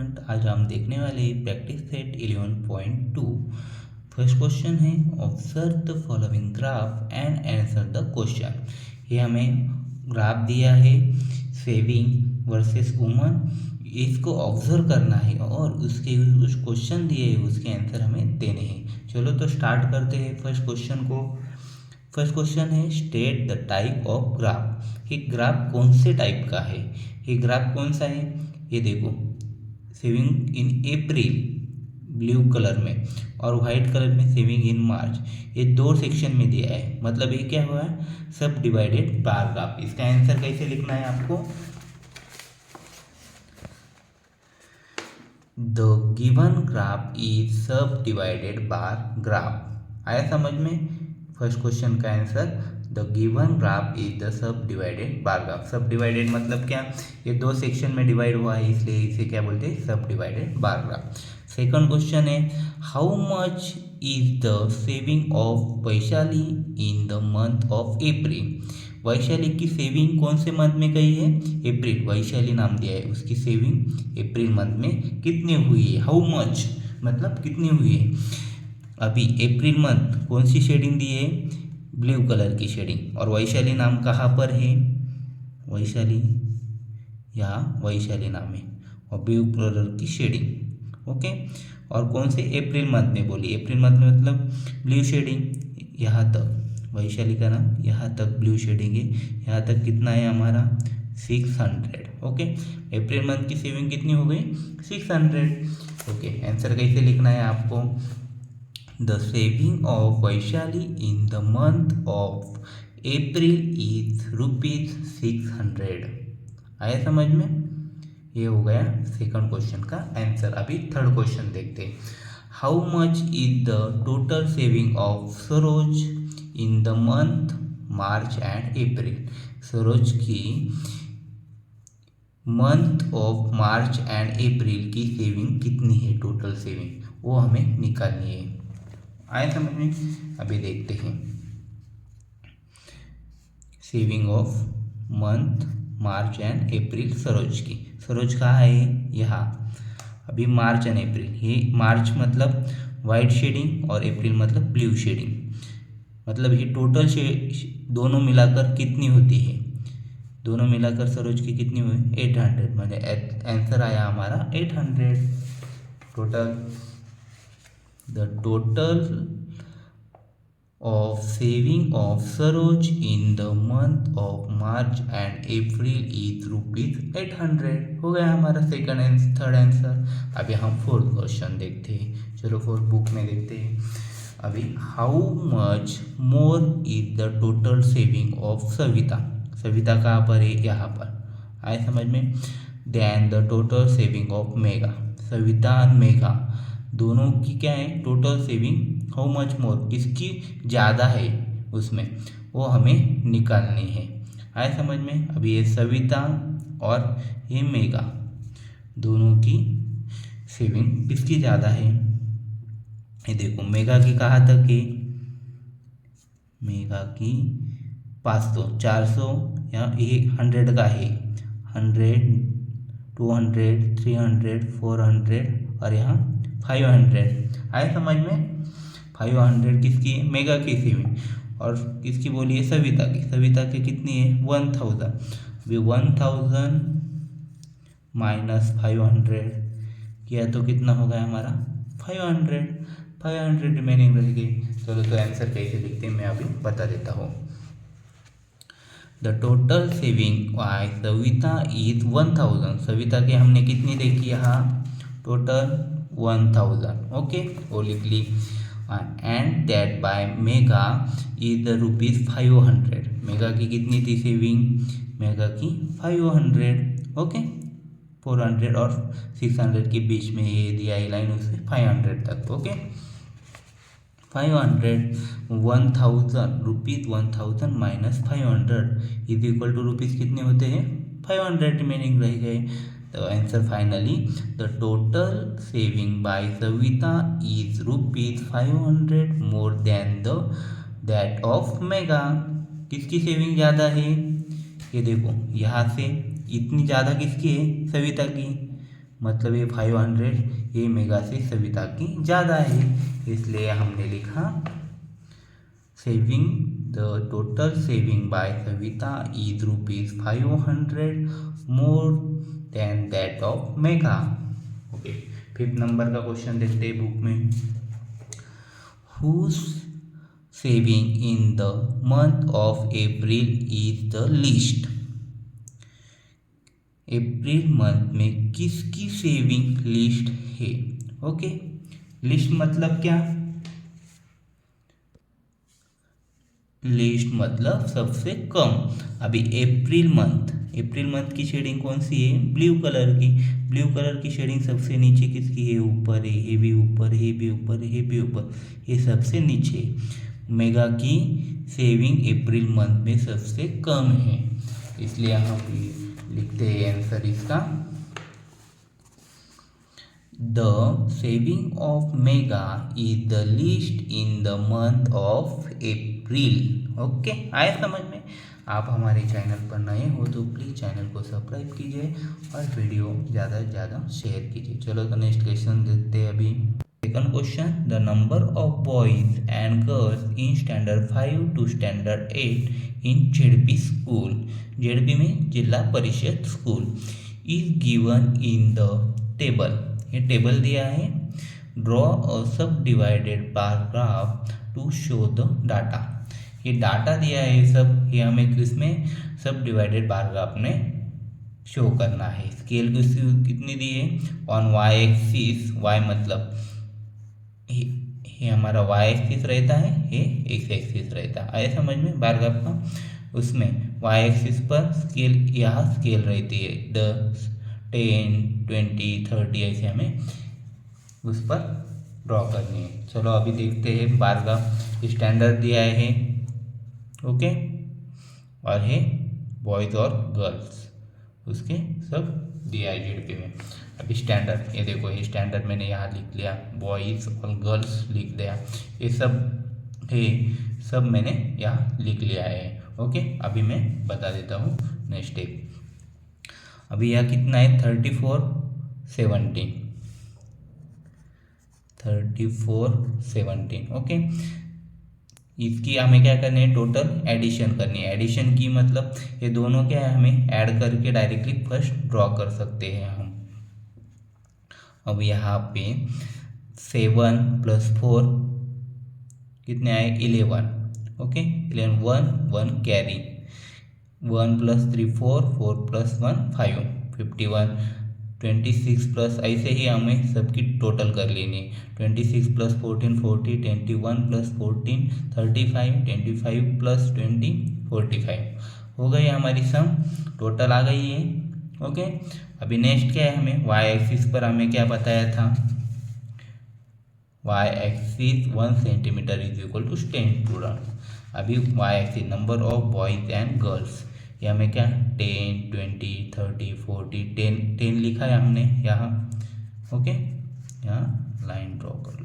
Student, आज हम देखने वाले प्रैक्टिस सेट 11.2। फर्स्ट क्वेश्चन है observe the following graph and answer the question. ये हमें ग्राफ दिया है सेविंग वर्सेस वुमन, इसको ऑब्जर्व करना है और उसके उस क्वेश्चन दिए है उसके आंसर हमें देने हैं। चलो तो स्टार्ट करते हैं फर्स्ट क्वेश्चन को। फर्स्ट क्वेश्चन है state the type of graph. ये ग्राफ कौन से टाइप का है, ये ग्राफ कौन सा है। ये देखो saving in April blue colour में और वाइट कलर में सेविंग इन मार्च, ये दो सेक्शन में दिया है। मतलब ये क्या हुआ है, सब डिवाइडेड बार ग्राफ। इसका आंसर कैसे लिखना है आपको, द गिवन ग्राफ इज सब डिवाइडेड बार ग्राफ। आया समझ में। फर्स्ट क्वेश्चन का answer the given graph is the sub divided bar graph. सब डिवाइडेड मतलब क्या, ये दो सेक्शन में डिवाइड हुआ है इसलिए इसे क्या बोलते हैं, sub divided bar graph. Second question है how much is the saving of Vaishali in the month of April. Vaishali की सेविंग कौन से मंथ में कही है, अप्रैल। वैशाली नाम दिया है, उसकी सेविंग अप्रैल मंथ में कितनी हुई है। हाउ मच मतलब कितनी हुई है। अभी अप्रैल मंथ कौन सी शेडिंग दी है, ब्लू कलर की शेडिंग। और वैशाली नाम कहाँ पर है, वैशाली यहाँ वैशाली नाम है और ब्लू कलर की शेडिंग। ओके, और कौन से अप्रैल मंथ में बोली, अप्रैल मंथ में मतलब ब्लू शेडिंग यहाँ तक, वैशाली का नाम यहाँ तक ब्लू शेडिंग है। यहाँ तक कितना है हमारा 600। ओके, अप्रैल मंथ की सेविंग कितनी हो गई 600। ओके, आंसर कैसे लिखना है आपको, the saving of Vaishali in the month of April is ₹600। आया समझ में। ये हो गया सेकंड क्वेश्चन का आंसर। अभी थर्ड क्वेश्चन देखते हैं, how much is the total saving of Saroj in the month March and April. Saroj की month of March and April की सेविंग कितनी है, टोटल सेविंग वो हमें निकालनी है। आए समझ में। अभी देखते हैं saving of month March and April Saroj की। सरोज कहाँ है, यहाँ। अभी मार्च एंड अप्रैल, ये मार्च मतलब वाइट शेडिंग और अप्रैल मतलब ब्लू शेडिंग। मतलब ये टोटल दोनों मिलाकर कितनी होती है, दोनों मिलाकर सरोज की कितनी हुई 800। मैंने आंसर आया हमारा 800 total. The total of saving of Saroj in the month of March and April is ₹800। हो गया हमारा सेकंड एंड थर्ड आंसर। अभी हम फोर्थ क्वेश्चन देखते हैं। चलो फोर्थ बुक में देखते हैं। अभी how much more is the total saving of Savita. Savita कहाँ पर है, यहाँ पर। आए समझ में। Then the total saving of Megha. Savita and Megha दोनों की क्या है total saving, how much more किसकी ज़्यादा है उसमें, वो हमें निकालनी है। आए समझ में। अभी ये सविता और ये मेगा दोनों की सेविंग किसकी ज़्यादा है। ये देखो मेगा की कहाँ तक है, मेगा की 500 400 या 100 का है, 100 200 300 400 और यहाँ 500। आए समझ में। 500 किसकी है, मेगा की सेविंग। और किसकी बोली है, सविता की। सविता की कितनी है 1000। अभी 1000 माइनस 500 किया तो कितना हो गया हमारा 500 रिमेनिंग रह गई। चलो तो आंसर कैसे लिखते हैं मैं अभी बता देता हूँ। The total saving by Savita is 1000। Savita की हमने कितनी देखी यहाँ टोटल 1000। ओके, वो लिख ली। And that by Megha is the ₹500। Megha की कितनी थी सेविंग, मेगा की 500। ओके, 400 और 600 के बीच में ये दिया है लाइन, उससे 500 तक। Okay, 500 1000 minus 500 is equal to rupees कितने होते हैं 500 रिमेनिंग रह गए। तो answer finally the total saving by Savita is ₹500 more than the that of Megha. किसकी सेविंग ज़्यादा है, ये देखो यहाँ से इतनी ज़्यादा किसकी है, सविता की। मतलब ये 500 ये मेगा से सविता की ज़्यादा है, इसलिए हमने लिखा saving the total saving by Savita is ₹500 more than that of Megha. Okay, 5th number का क्वेश्चन देखते हैं बुक में। Whose saving in the month of April is the least. April month में किसकी सेविंग लिस्ट है। ओके, लिस्ट मतलब क्या, लिस्ट मतलब सबसे कम। अभी अप्रैल मंथ की शेडिंग कौन सी है, ब्लू कलर की। ब्लू कलर की शेडिंग सबसे नीचे किसकी है, ऊपर है, ये भी ऊपर, ये भी ऊपर, ये भी ऊपर, ये सबसे नीचे। मेगा की सेविंग अप्रैल मंथ में सबसे कम है, इसलिए हम लिखते हैं आंसर इसका the saving of mega is the least in the month of April. Okay, आए समझ में। आप हमारे चैनल पर नए हो तो प्लीज़ चैनल को सब्सक्राइब कीजिए और वीडियो ज़्यादा से ज़्यादा शेयर कीजिए। चलो तो नेक्स्ट क्वेश्चन देखते हैं अभी। Second question, the number of boys and girls in standard 5 to standard 8 in ZP school, ZP में जिला परिषद school, is given in the table. ये टेबल दिया है। Draw a sub divided bar graph to show the data. ये data दिया है सब, ये हमें किसमें सब डिवाइडेड बार ग्राफ में शो करना है। स्केल कितनी दी है, ऑन वाई एक्सिस, वाई मतलब ये हमारा वाई एक्सिस रहता है, ये एक्स एक्सिस रहता है। आए समझ में बार ग्राफ का। उसमें वाई एक्सिस पर स्केल, यहाँ स्केल रहती है 10, 10, 20, 30, ऐसे हमें उस पर ड्रॉ करनी है। चलो अभी देखते हैं बार ग्राफ। स्टैंडर्ड दिया है, ओके, और है बॉयज़ और गर्ल्स, उसके सब दिया है जेडपी में। अभी स्टैंडर्ड, ये देखो ये स्टैंडर्ड मैंने यहाँ लिख लिया, बॉयज़ और गर्ल्स लिख दिया, ये सब है, सब मैंने यहाँ लिख लिया है। ओके, अभी मैं बता देता हूँ नेक्स्ट स्टेप। अभी यह कितना है, 34, 17, 34, 17। ओके, इसकी हमें क्या करनी है, टोटल एडिशन करनी है। एडिशन की मतलब ये दोनों क्या है, हमें ऐड करके डायरेक्टली फर्स्ट ड्रॉ कर सकते हैं हम। अब यहाँ पे 7 + 4 कितने आए, 11। ओके, 11, 1 कैरी, 1 + 3 4, 4 + 1 5, 51, 26 प्लस, ऐसे ही हमें सबकी टोटल कर लेनी है। 26 + 14 40, 21 + 14 35, 25 + 20 45 हो गई हमारी सम, टोटल आ गई है। ओके, अभी नेक्स्ट क्या है, हमें वाई एक्सिस पर हमें क्या बताया था, Y axis 1 centimetre is equal to 10 student. अभी Y axis number of boys and girls, ये हमें क्या 10, 20, 30, 40, 10 लिखा है हमने यहाँ। ओके, यहाँ लाइन ड्रॉ कर लो।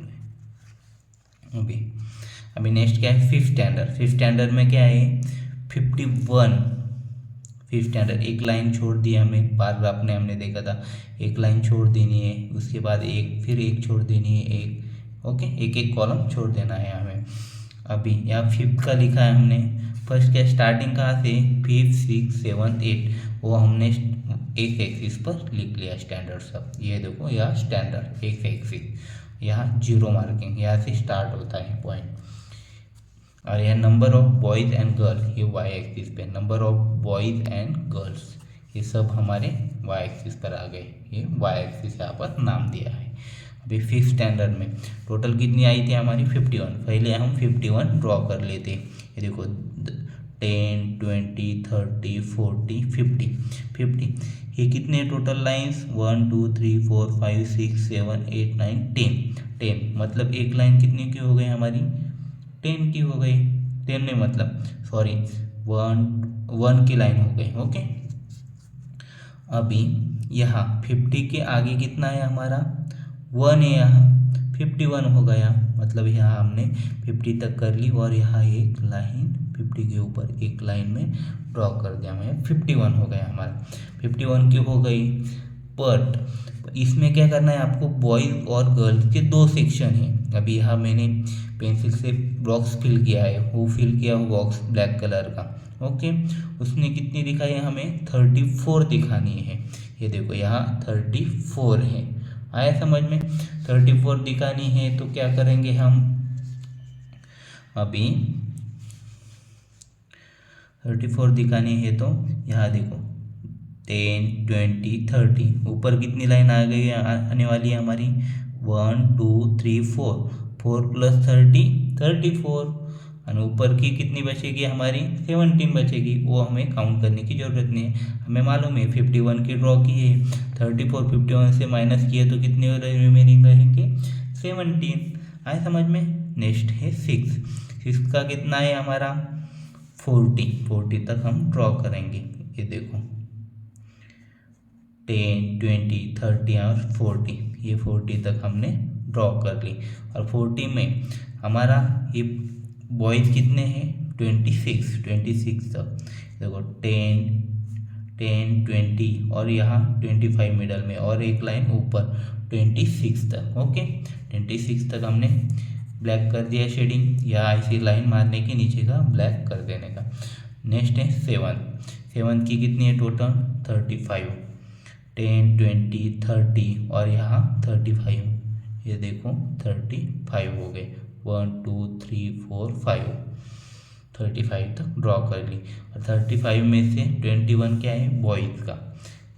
अभी नेक्स्ट क्या है, 5th स्टैंडर्ड। 5th स्टैंडर्ड में क्या है, 51। 5th स्टैंडर्ड, एक लाइन छोड़ दी हमें, बार बार आपने हमने देखा था, एक लाइन छोड़ देनी है, उसके बाद एक, फिर एक छोड़ देनी है, एक। ओके, एक एक कॉलम छोड़ देना है हमें। अभी यहाँ 5th का लिखा है हमने। फर्स्ट क्या स्टार्टिंग कहाँ से, 5th 6th 7th 8, वो हमने एक एक्सिस पर लिख लिया स्टैंडर्ड सब। ये देखो यहाँ स्टैंडर्ड एक एक्सिस, यहाँ 0 मार्किंग, यहाँ से स्टार्ट होता है पॉइंट। और यह number of boys and girls, ये वाई एक्सिस पे number of boys and girls, ये सब हमारे वाई एक्सिस पर आ गए। ये वाई एक्सिस यहाँ पर नाम दिया है। अभी 5th स्टैंडर्ड में टोटल कितनी आई थी हमारी, 51। पहले हम 51 ड्रॉ कर लेते। ये देखो 10, 20, 30, 40, 50। ये कितने टोटल लाइंस, 1 2 3 4 5 6 7 8 9 10 मतलब एक लाइन कितनी की हो गई हमारी, 10 की हो गई। 10 नहीं मतलब सॉरी 1 की लाइन हो गई। ओके, अभी यहाँ 50 के आगे कितना है हमारा, 1 है, यहाँ 51 हो गया। मतलब यहाँ हमने 50 तक कर ली और यहाँ एक लाइन 50 के ऊपर एक लाइन में ड्रॉ कर दिया, हमें 51 हो गया हमारा। 51 की हो गई, बट इसमें क्या करना है आपको, बॉयज़ और गर्ल्स के दो सेक्शन हैं। अभी यहाँ मैंने पेंसिल से बॉक्स फिल किया है, वो फिल किया हुआ बॉक्स ब्लैक कलर का। ओके, उसने कितनी दिखाई है, हमें 34 दिखानी है। ये देखो यहाँ 34 है, आया समझ में। 34 दिखानी है तो क्या करेंगे हम, अभी 34 दिखानी है तो यहाँ देखो 10, 20, 30, ऊपर कितनी लाइन आ गई आने वाली है हमारी, 1, 2, 3, 4, 4 + 30 34, और ऊपर की कितनी बचेगी हमारी, 17 बचेगी। वो हमें काउंट करने की ज़रूरत नहीं है, हमें मालूम है 51 की ड्रॉ की है, 34 51 से माइनस किए तो कितने रिमेनिंग रहेंगे, 17। आए समझ में। नेक्स्ट है 6 का कितना है हमारा, 40 तक हम ड्रॉ करेंगे। ये देखो 10, 20, 30 और 40, ये 40 तक हमने ड्रॉ कर ली। और 40 में हमारा ये बॉयज़ कितने हैं, 26 तक। देखो 10, 10, 20 और यहाँ 25 मिडल में, और एक लाइन ऊपर 26 तक। ओके, 26 तक हमने ब्लैक कर दिया शेडिंग, या ऐसी लाइन मारने की नीचे का ब्लैक कर देने का। नेक्स्ट है 7 की कितनी है टोटल, 35, 10, 20, 30 और यहाँ 35, ये देखो 35 हो गए, 1, 2, 3, 4, 5, 35 तक ड्रॉ कर ली। और 35 में से 21 क्या है, बॉयज़ का,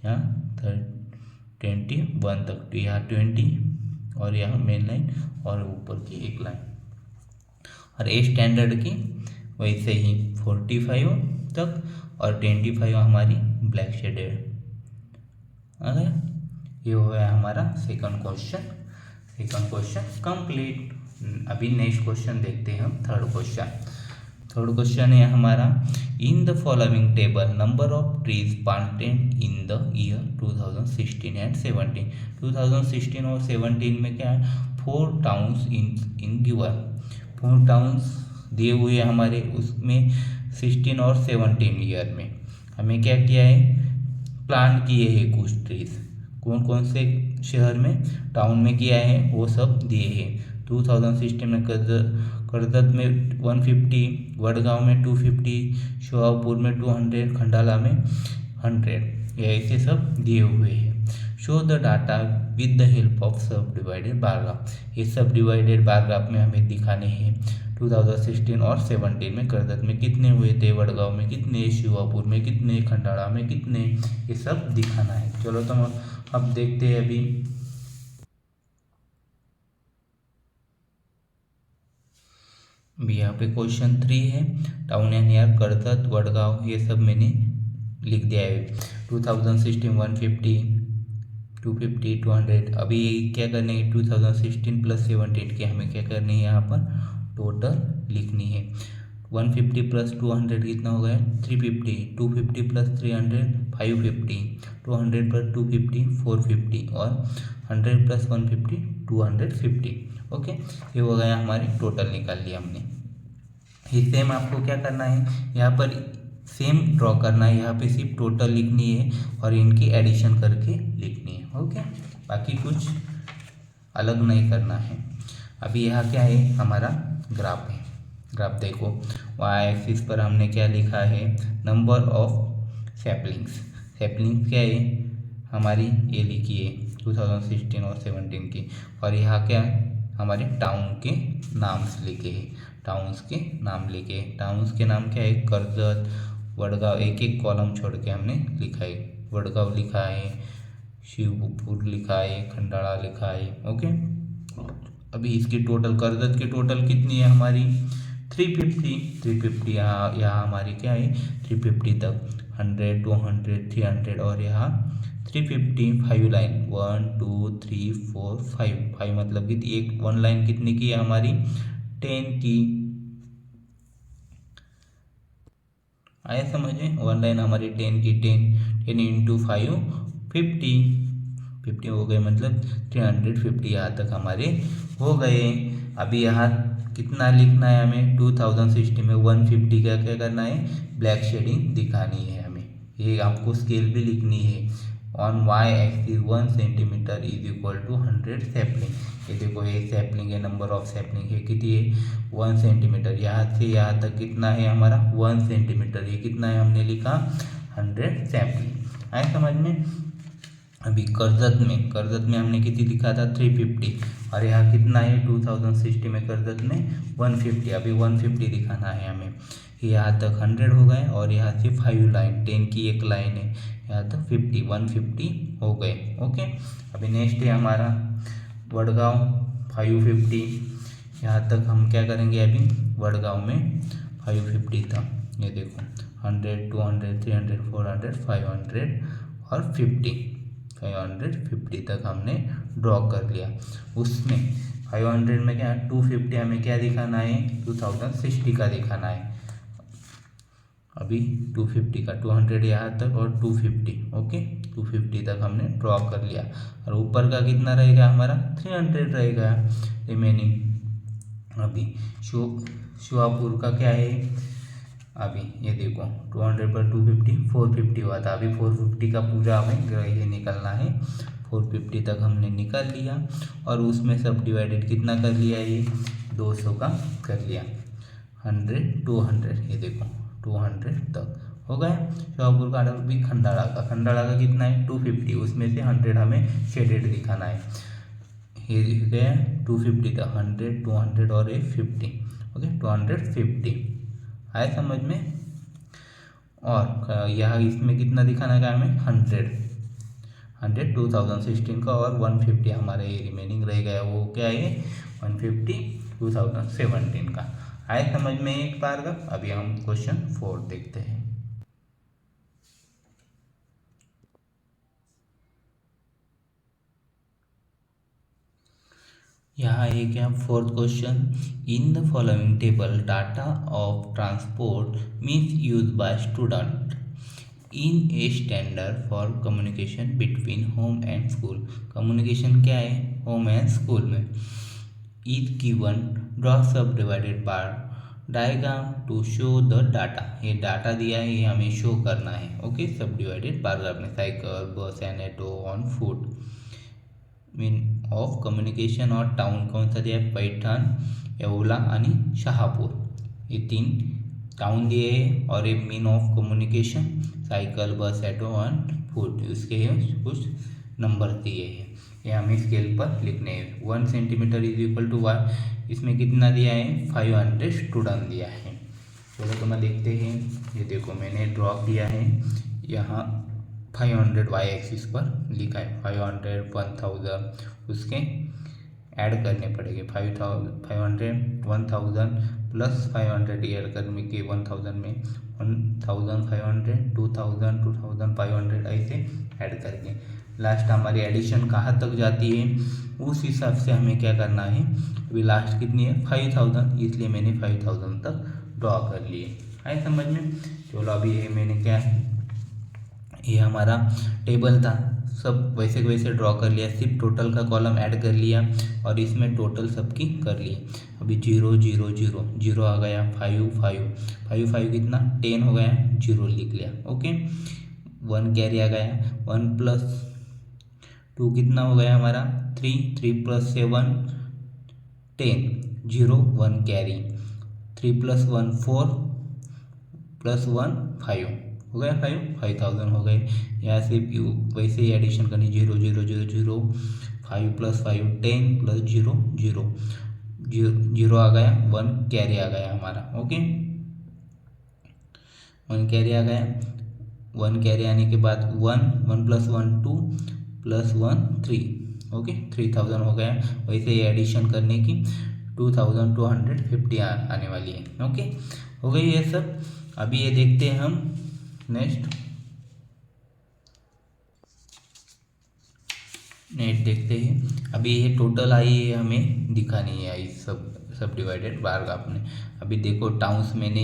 यहाँ 21 तक, तो यहाँ 20 और यहाँ मेन लाइन और ऊपर की एक लाइन। और ए स्टैंडर्ड की वैसे ही 45 तक और 25 हमारी ब्लैक शेडेड। अगर ये हो गया हमारा सेकंड क्वेश्चन कंप्लीट। अभी नेक्स्ट क्वेश्चन देखते हैं हम, थर्ड क्वेश्चन है हमारा, इन the following table number of trees planted in the year 2016 and 17। 2016 और 17 में क्या है, 4 टाउन्स इन गिवन, 4 टाउन्स दिए हुए हमारे, उसमें 16 और 17 ईयर में हमें क्या किया है, प्लांट किए हैं कुछ ट्रीज। कौन कौन से शहर में, टाउन में किया है, वो सब दिए हैं। 2016 में कर्जत में 150, वडगांव में 250, शोहापुर में 200, खंडाला में 100, ये ऐसे सब दिए हुए हैं। Show the data with the help of सब डिवाइडेड बार ग्राफ। ये सब डिवाइडेड बार ग्राफ में हमें दिखाने हैं 2016 और 17 में कर्जत में कितने हुए थे, वडगांव में कितने, शिवापुर में कितने, खंडाला में कितने, ये सब दिखाना है। चलो तो अब देखते हैं। अभी यहाँ पे क्वेश्चन 3 है, town and year Karjat, Wadgaon, ये सब मैंने लिख दिया है। 2016 150, 250, 200। अभी क्या करने है, 2016 + 17 के हमें क्या करनी है, यहाँ पर टोटल लिखनी है। 150 + 200 कितना हो गया, 350, 250 + 300 550, 200 + 250 450 और 100 + 150 250। ओके, ये हो गया हमारी टोटल निकाल लिया हमने। ये सेम आपको क्या करना है, यहाँ पर सेम ड्रॉ करना है, यहाँ पे सिर्फ टोटल लिखनी है और इनकी एडिशन करके लिखनी है। ओके, बाकी कुछ अलग नहीं करना है। अभी यहाँ क्या है, हमारा ग्राफ है। ग्राफ देखो, वाई एक्सिस पर हमने क्या लिखा है, नंबर ऑफ सैपलिंग्स क्या है हमारी, ये लिखी है 2016 और 17 की। और यहाँ क्या है, हमारे टाउन के नाम लिखे हैं, टाउन्स के नाम क्या है, कर्जत, वडगांव, एक एक कॉलम छोड़ के हमने लिखा है। वडगांव लिखा है, शिवपुर लिखा है, खंडाला लिखा है। ओके, अभी इसकी टोटल, कर्जत की टोटल कितनी है हमारी, 350। यहाँ हमारी क्या है, 350 तक, 100, 200, 300 और यहाँ 350। 5 लाइन, 1, 2, 3, 4, 5 मतलब कि एक 1 लाइन कितने की है हमारी, 10 की। आया समझ में, 1 लाइन हमारी 10 की, 10 × 5 50 हो गए, मतलब 350 यहाँ तक हमारे हो गए। अभी यहाँ कितना लिखना है हमें, 2016 में 150 क्या करना है, ब्लैक शेडिंग दिखानी है हमें। ये आपको स्केल भी लिखनी है, on Y axis 1 centimetre is equal to 100 sapling. ये देखो ये सैपलिंग है, नंबर ऑफ सैपलिंग है कितनी है 1 सेंटीमीटर। यहाँ से यहाँ तक कितना है हमारा 1 सेंटीमीटर। ये कितना है हमने लिखा 100 सैपलिंग। आए समझ में। अभी कर्जत में हमने कितनी लिखा था 350 और यहाँ कितना है 2060 में कर्जत में 150। अभी 150 दिखाना है हमें। यहाँ तक 100 हो गए और यहाँ से 5 लाइन 10 की एक लाइन है, यहाँ तक 150 हो गए। ओके। अभी नेक्स्ट है हमारा वडगांव 550। यहाँ तक हम क्या करेंगे अभी वडगांव में 550 था। ये देखो 100 200 300 400 500 और 550 तक हमने ड्रॉ कर लिया। उसमें 500 में क्या 250 हमें क्या दिखाना है 2060 का दिखाना है। अभी 250 का 200 यहाँ तक और 250 ओके 250 तक हमने ड्रॉ कर लिया। और ऊपर का कितना रहेगा हमारा 300 रहेगा रिमेनिंग। अभी शुआपुर का क्या है, अभी ये देखो 200 पर 250 450 हुआ था। अभी 450 का पूरा हमें ये निकलना है। 450 तक हमने निकाल लिया और उसमें सब डिवाइडेड कितना कर लिया ये 200 का कर लिया। 100 200 ये देखो 200 तक हो गया। शाहपुर का भी खंडाला का कितना है 250, उसमें से 100 हमें शेडेड दिखाना है। ये दिख गया 250 तक 100 200 और 50 ओके 250 आए समझ में। और यहाँ इसमें कितना दिखाना है हमें 100 2016 का और 150 हमारे ये रिमेनिंग रह गया वो क्या है 150 2017 का। आए समझ में एक बार का। अभी हम क्वेश्चन 4 देखते हैं। यहाँ एक क्या fourth question, in the following table data of transport means use by student in a standard for communication between home and school. Communication क्या है होम एंड स्कूल में। Is given draw sub divided bar diagram to show the data. ये data दिया है ये हमें show करना है ओके। सब डिवाइडेड बार आपने साइकिल बस and auto on foot. Mean of communication और टाउन कौन सा दिया है पैठण येवला आणि शहापूर। ये 3 टाउन दिए हैं और एक मीन ऑफ कम्युनिकेशन साइकिल बस ऑटो ऑन फुट। उसके कुछ नंबर दिए हैं ये हमें स्केल पर लिखने हैं। 1 centimetre is equal to Y. इसमें कितना दिया है 500 स्टूडेंट दिया है। चलो तो मैं देखते हैं। ये देखो मैंने ड्रॉ किया है यहाँ 500 वाई एक्सिस पर लिखा है 500 1000 उसके ऐड करने पड़ेंगे 500 1000 प्लस 500 ऐड करने के 1000 में 1500 2000 2500 ऐसे ऐड करके लास्ट हमारी एडिशन कहाँ तक जाती है उस हिसाब से हमें क्या करना है। अभी लास्ट कितनी है 5000 इसलिए मैंने 5000 तक ड्रॉ कर लिए। आए समझ में। चलो अभी ये मैंने क्या ये हमारा टेबल था सब वैसे के वैसे ड्रॉ कर लिया। सिर्फ टोटल का कॉलम ऐड कर लिया और इसमें टोटल सबकी कर ली। अभी 0 0 0 0 आ गया 5 5 5 5 कितना 10 हो गया 0 लिख लिया ओके। 1 कैरी आ गया 1 प्लस 2 कितना हो गया हमारा 3 3 प्लस 7 10 0 1 कैरी 3 प्लस 1 4 प्लस 1 5 हो गया 5000 हो गए। यहाँ से वैसे ही एडिशन करनी 0 0 0 0 5 प्लस 5 10 प्लस 0 0 0 आ गया 1 कैरी आ गया हमारा ओके। 1 कैरी आ गया 1 कैरी आने के बाद 1 1 प्लस 1 2 प्लस 1 3 ओके 3000 हो गया। वैसे ही एडिशन करने की 2250 आने वाली है ओके। हो गई ये सब। अभी ये देखते हैं हम नेक्स्ट देखते हैं। अभी ये टोटल आई है हमें दिखानी है आई सब डिवाइडेड बार ग्राफ में। अभी देखो टाउन्स मैंने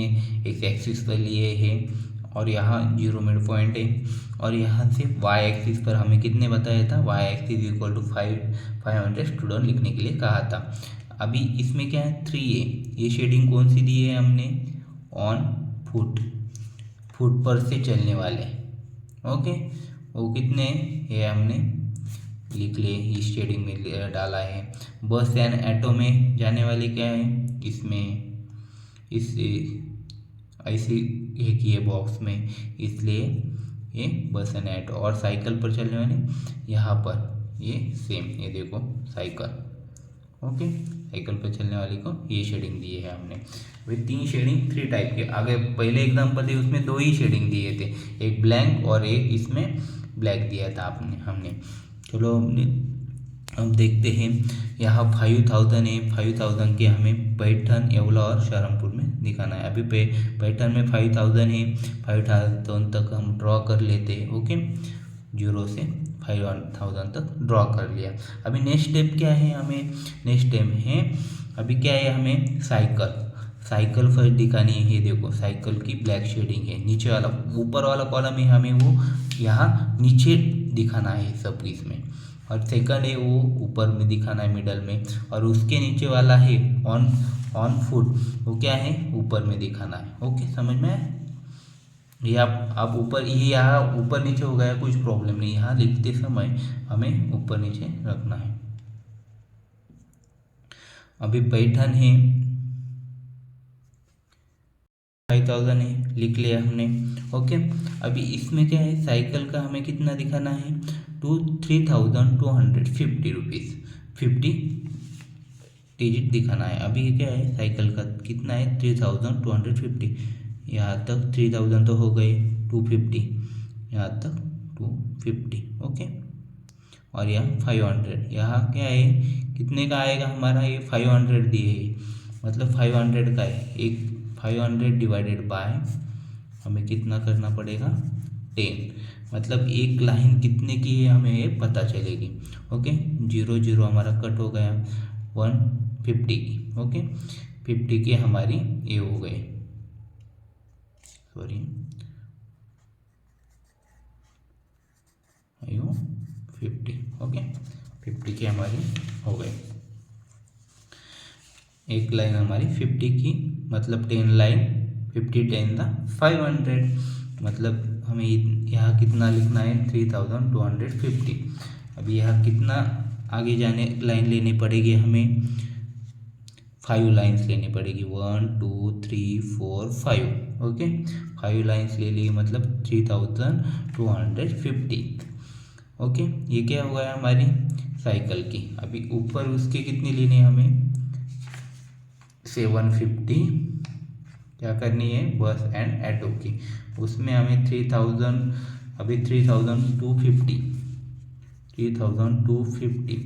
एक एक्सिस पर लिए हैं और यहाँ 0 मिड पॉइंट है और यहाँ से वाई एक्सिस पर हमें कितने बताया था Y axis equal to 500 student लिखने के लिए कहा था। अभी इसमें क्या है 3 है। ये शेडिंग कौन सी दी है हमने ऑन फुट पर से चलने वाले ओके। वो कितने ये हमने लिख लिए, इस शेडिंग में डाला है। बस एंड ऑटो में जाने वाली क्या है, इसमें इस ऐसी एक ये बॉक्स में, इसलिए ये बस एंड ऑटो। और साइकिल पर चलने वाले यहाँ पर ये सेम, ये देखो साइकिल, ओके। साइकिल पर चलने वाली को ये शेडिंग दी है हमने। वे 3 शेडिंग 3 टाइप के। आगे पहले एग्जाम्पल थे उसमें 2 ही शेडिंग दिए थे, एक ब्लैंक और एक इसमें ब्लैक दिया था हमने। चलो अब देखते हैं। यहाँ 5000 है, 5000 के हमें पैठन, येवला और सहारनपुर में दिखाना है। अभी पैठन में 5000 है, 5000 तक हम ड्रॉ कर लेते हैं, ओके। 0 से 5000 तक ड्रॉ कर लिया। अभी नेक्स्ट स्टेप क्या है, हमें नेक्स्ट स्टेप है अभी क्या है, हमें साइकिल फर्स्ट दिखानी है। ये देखो साइकिल की ब्लैक शेडिंग है, नीचे वाला ऊपर वाला कॉलम है, हमें वो यहाँ नीचे दिखाना है सब इसमें। और सेकंड है वो ऊपर में दिखाना है मिडल में। और उसके नीचे वाला है ऑन फुट, वो क्या है ऊपर में दिखाना है, ओके। समझ में आया? ये आप ऊपर, ये यहाँ ऊपर नीचे हो गया, कुछ प्रॉब्लम नहीं, यहाँ लिखते समय हमें ऊपर नीचे रखना है। अभी पैठन है 5000 है, लिख लिया हमने, ओके। अभी इसमें क्या है, साइकिल का हमें कितना दिखाना है, 3250 रुपीज़, 50 डिजिट दिखाना है। अभी क्या है, साइकिल का कितना है 3250, यहाँ तक 3000 तो हो गए, 250 यहाँ तक 250, ओके। और यहाँ 500, यहाँ क्या है कितने का आएगा हमारा, ये 500 दिए है, मतलब 500 का है। एक 500 डिवाइडेड बाय हमें कितना करना पड़ेगा, 10, मतलब एक लाइन कितने की है हमें ये पता चलेगी, ओके। 0 0 हमारा कट हो गया, 150 की, ओके। 50 के हमारी ये हो गए, सॉरी 50, ओके। 50 की हमारी हो गई, एक लाइन हमारी 50 की, मतलब 10 लाइन, 50 10 था 500, मतलब हमें यहाँ कितना लिखना है 3250। अभी यहाँ कितना आगे जाने लाइन लेनी पड़ेगी हमें, 5 लाइन्स लेनी पड़ेगी, 1 2 3 4 5, ओके। 5 लाइन्स ले ली, मतलब 3250, ओके। ये क्या हो गया हमारी साइकिल की। अभी ऊपर उसके कितनी लेनी है हमें, 750 क्या करनी है, बस एंड ऑटो की। उसमें हमें 3000, अभी 3250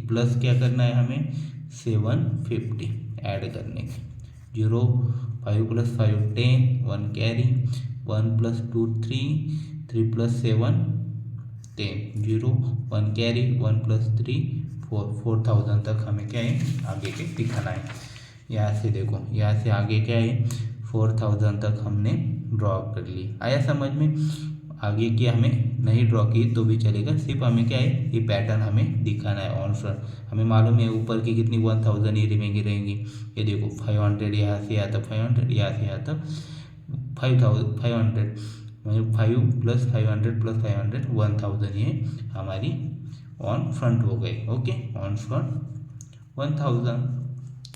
प्लस क्या करना है हमें 750 ऐड करने की। 0 5 + 5 10, 1 कैरी, 1 + 2 3, 3 + 7 10, 0 1 कैरी, 1 + 3 4, 4000 तक हमें क्या है आगे के दिखाना है। यहाँ से देखो, यहाँ से आगे क्या है 4000 तक हमने ड्रॉ कर ली। आया समझ में? आगे की हमें नहीं ड्रॉ की तो भी चलेगा, सिर्फ हमें क्या है ये पैटर्न हमें दिखाना है ऑन फ्रंट। हमें मालूम है ऊपर की कितनी 1000 ही रहेंगी। ये देखो 500 यहाँ से आता, 500 यहाँ से आता, 500 मतलब 5 + 500 + 500 1000 ये हमारी ऑन फ्रंट हो गई, ओके। ऑन फ्रंट 1000,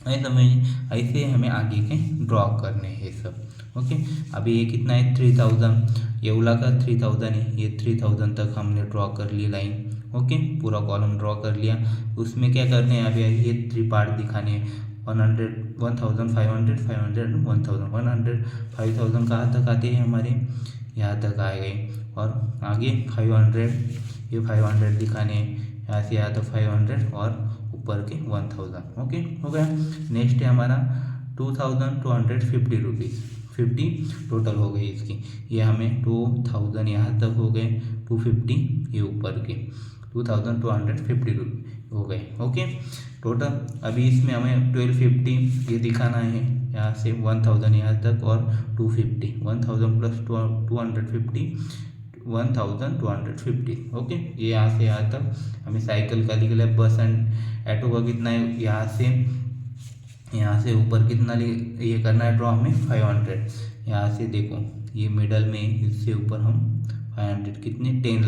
ऐसे समझ, ऐसे हमें आगे के ड्रॉ करने हैं सब, ओके। अभी ये कितना है 3000, येवला का 3000 है, ये 3000 तक हमने ड्रॉ कर ली लाइन, ओके। पूरा कॉलम ड्रॉ कर लिया। उसमें क्या करने हैं, अभी ये 3 पार्ट दिखाने हैं, 100 1500 500 1000 100 5000 कहाँ तक आते हैं हमारे, यहाँ तक आए गए। और आगे 500, ये 500 दिखाने हैं, यहाँ से यहाँ तो 500 और ऊपर के 1000, ओके हो गया। नेक्स्ट है हमारा 2250 रुपीज़, 50 टोटल हो गई इसकी। ये हमें 2000 यहाँ तक हो गए, 250 ये ऊपर के 2250 हो गए, ओके टोटल। अभी इसमें हमें 1250 ये दिखाना है, यहाँ से 1000 यहाँ तक और 250, 1000 + 250 1250, ओके। ये यहाँ से यहाँ तक हमें साइकिल का लिख लिया। बस एंड ऑटो का कितना है, यहाँ से ऊपर कितना ये करना है ड्रॉ हमें 500। यहाँ से देखो ये मिडल में, इससे ऊपर हम 500 कितने 10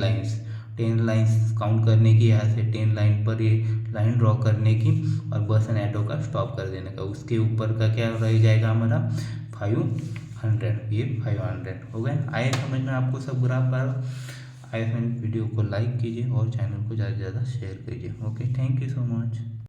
10 लाइन्स काउंट करने की, यहाँ से 10 लाइन पर ये लाइन ड्रॉ करने की और बस एंड ऑटो का स्टॉप कर देने का। उसके ऊपर का क्या रह जाएगा हमारा 500, ये 500 हो गया। आए समझ में आपको सब ग्राफ पर? आए समझ, वीडियो को लाइक कीजिए और चैनल को ज़्यादा से ज़्यादा शेयर कीजिए। Okay, thank you so much.